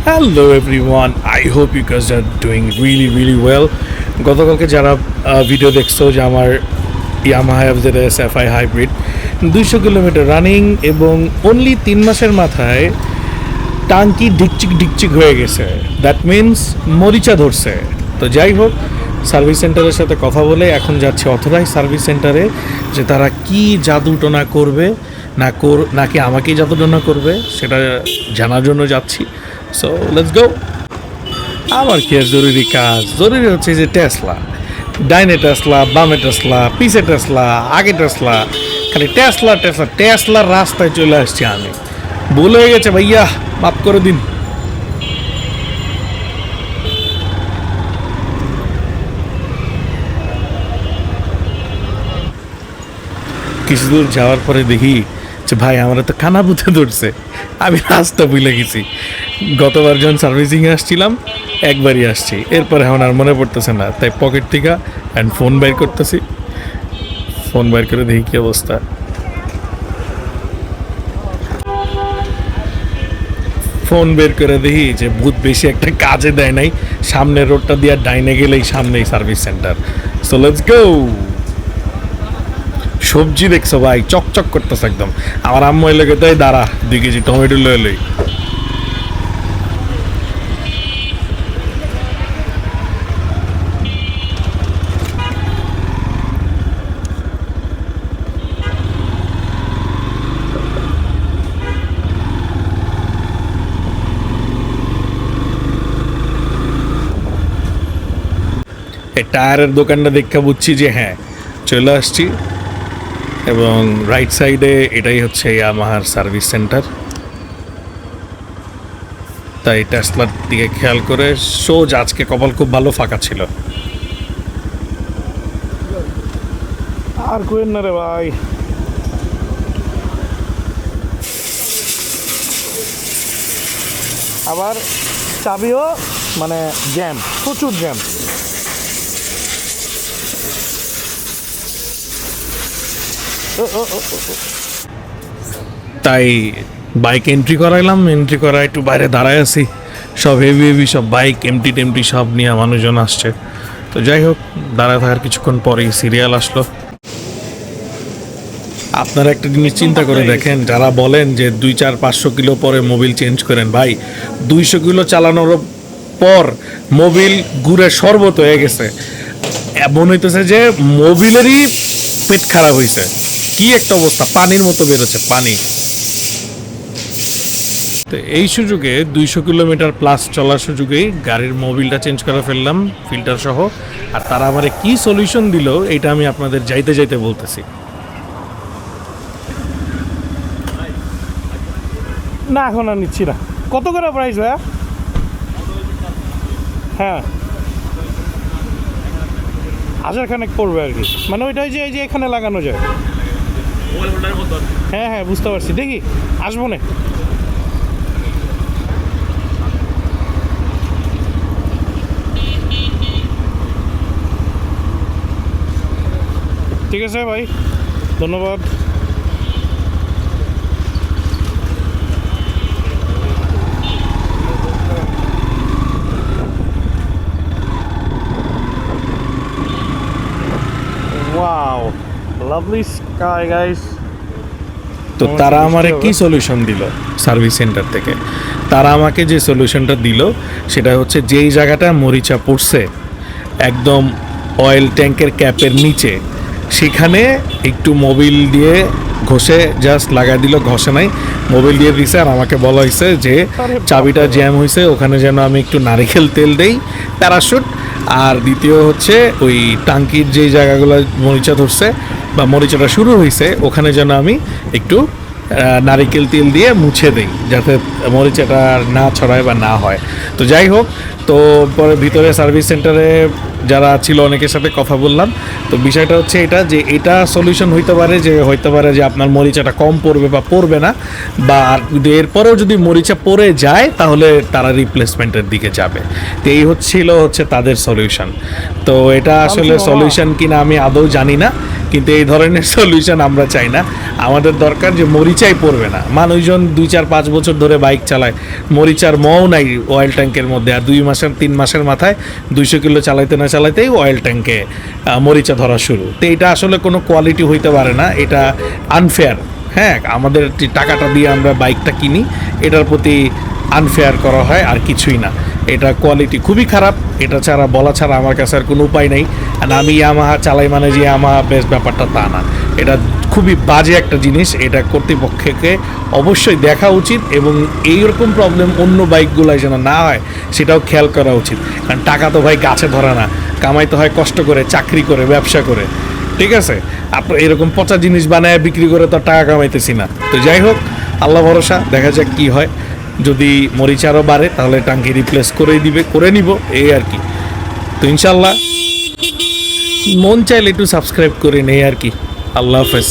Hello everyone, I hope you guys are doing really well. গতকালকে যারা video দেখছো যে আমার Yamaha FZS FI hybrid 200 kilometre running এবং অনলি 3 মাসের মাথায় টাঙ্কি ডিকচিক হয়ে গেছে। দ্যাট মিনস মরিচা ধরছে। তো যাই হোক, সার্ভিস সেন্টারের সাথে কথা বলে এখন যাচ্ছি অথরাইজ সার্ভিস সেন্টারে, যে তারা কি জাদুটনা করবে নাকি আমাকেই জাদুটনা করবে সেটা জানার জন্য যাচ্ছি। So let's go. আমার কি আর জরুরি কাজ? জরুরি হচ্ছে যে টেসলা, ডাইনে টেসলা, বামে টেসলা, পিছে টেসলা, আগে টেসলা, খালি টেসলার রাস্তায় চলে আসছি আমি। ভুল হয়ে গেছে ভাইয়া, মাফ করে দিন। কিছু দূর যাওয়ার পরে দেখি যে ভাই আমরা তো কানা বুথে ধরছে, আমি রাস্তা ভুলে গেছি। গতবার যখন সার্ভিসিংয়ে আসছিলাম একবারই আসছি, এরপরে এখন আর মনে পড়তেছে না, তাই পকেট থেকে ফোন বাইর করতেছি। ফোন বাইর করে দেখি কী অবস্থা। ফোন বের করে দেখি যে ভূত বেশি একটা কাজে দেয় নাই, সামনের রোডটা দিয়ে ডাইনে গেলেই সামনেই service centre. So let's go. সবজি দেখছো ভাই, চকচক করতেছে একদম। আমার আম্মু এলাকে তাই দাঁড়া 2 কেজি টমেটো লয়ে লই। এই টায়ারের দোকানটা দেখে বুঝছি যে হ্যাঁ চলে আসছি, এবং রাইট সাইডে এটাই হচ্ছে ইয়ামাহার সার্ভিস সেন্টার। তাই টেসলার দিকে খেয়াল করে সোজা, আজকে কপাল খুব ভালো ফাঁকা ছিল। আর কোয়েন না রে ভাই, আবার চাবিও মানে জ্যাম, প্রচুর জ্যাম। তাই বাইক এন্ট্রি করাইলাম, এন্ট্রি করা একটু বাইরে দাঁড়ায় আছি। সব হেভি সব বাইক এমটি সব নিয়ে মানুষজন আসছে। তো যাই হোক, দাঁড়ায় থাকার কিছুক্ষণ পরেই সিরিয়াল আসলো। আপনারা একটা জিনিস চিন্তা করে দেখেন, যারা বলেন যে 200-500 কিলো পরে মোবিল চেঞ্জ করেন, ভাই 200 কিলো চালানোর পর মোবিল ঘুরে শরবত হয়ে গেছে। এমন হইতেছে যে মোবিলেরই পেট খারাপ হয়েছে। কি একটা অবস্থা, পানির মতো বেরোচ্ছে পানি। তো এই সুযোগে 200 কিলোমিটার প্লাস চলার সুযোগেই গাড়ির মোবিলটা চেঞ্জ করে ফেললাম ফিল্টার সহ। আর তারা আমারে কি সলিউশন দিল এটা আমি আপনাদের যাইতে বলতেছি। না এখন আর নিচ্ছি না। কত করে প্রাইস ভাইয়া? হ্যাঁ 1000 খানেক পড়বে আর কি, মানে ওইটাই যে এই যে এখানে লাগানো যায়। হ্যাঁ বুঝতে পারছি, দেখি আসবো না। ঠিক আছে ভাই, ধন্যবাদ। Wow, lovely sky guys. তো তারা আমারে কি সলিউশন দিল সার্ভিস সেন্টার থেকে? তারা আমাকে যে সলিউশনটা দিল সেটা হচ্ছে, যেই জায়গাটা মরিচা পড়ছে একদম অয়েল ট্যাঙ্কের ক্যাপের নিচে, সেখানে একটু মোবিল দিয়ে ঘষে জাস্ট লাগাই দিল, ঘষে নাই, মোবিল দিয়ে দিছে। আর আমাকে বলা হয়েছে যে চাবিটা জ্যাম হয়েছে, ওখানে যেন আমি একটু নারিকেল তেল দেই, প্যারাশুট। আর দ্বিতীয় হচ্ছে ওই টাঙ্কির যেই জায়গাগুলো মরিচা ধরছে বা মরিচাটা শুরু হয়েছে, ওখানে যেন আমি একটু নারিকেল তেল দিয়ে মুছে দেই, যাতে মরিচাটা না ছড়ায় বা না হয়। তো যাই হোক, তো পরে ভিতরে সার্ভিস সেন্টারে যারা ছিল অনেকের সাথে কথা বললাম। তো বিষয়টা হচ্ছে এটা, যে এটা সলিউশন হইতে পারে যে আপনার মরিচাটা কম পড়বে বা পড়বে না, বা এরপরেও যদি মরিচা পড়ে যায় তাহলে তারা রিপ্লেসমেন্টের দিকে যাবে। তো এই হচ্ছে তাদের সলিউশন। তো এটা আসলে সলিউশন কিনা আমি আদৌ জানি না, কিন্তু এই ধরনের সলিউশন আমরা চাই না। আমাদের দরকার যে মরিচাই পড়বে না। মানুষজন 2-4-5 বছর ধরে বাইক চালায়, মরিচার মও নাই অয়েল ট্যাঙ্কের মধ্যে, আর 2 মাসের মাথায় 200 কিলো চালাইতে না চালাইতেই অয়েল ট্যাঙ্কে মরিচা ধরা শুরু। তো এটা আসলে কোনো কোয়ালিটি হইতে পারে না, এটা আনফেয়ার। হ্যাঁ, আমাদের যে টাকাটা দিয়ে আমরা বাইকটা কিনি, এটার প্রতি আনফেয়ার করা হয়, আর কিছুই না। এটা কোয়ালিটি খুবই খারাপ, এটা ছাড়া বলা ছাড়া আমার কাছে আর কোনো উপায় নেই। আর আমি ইয়ামাহা চালাই মানে যে ইয়ামাহা বেস্ট, ব্যাপারটা তা না। এটা খুবই বাজে একটা জিনিস, এটা কর্তৃপক্ষকে অবশ্যই দেখা উচিত, এবং এইরকম প্রবলেম অন্য বাইকগুলোয় যেন না হয় সেটাও খেয়াল করা উচিত। কারণ টাকা তো ভাই গাছে ধরা না, কামাইতে হয় কষ্ট করে, চাকরি করে, ব্যবসা করে। ঠিক আছে, আপনার এরকম পচা জিনিস বানায় বিক্রি করে তো টাকা কামাইতেছি না। তো যাই হোক, আল্লাহ ভরসা, দেখা যাক কি হয়। যদি মরিচ আরও বাড়ে তাহলে টাঙ্কি রিপ্লেস করে নিব, এই আর কি। তো ইনশাল্লাহ মন চাইলে একটু সাবস্ক্রাইব করে নেই আর কি। আল্লাহ হাফেজ।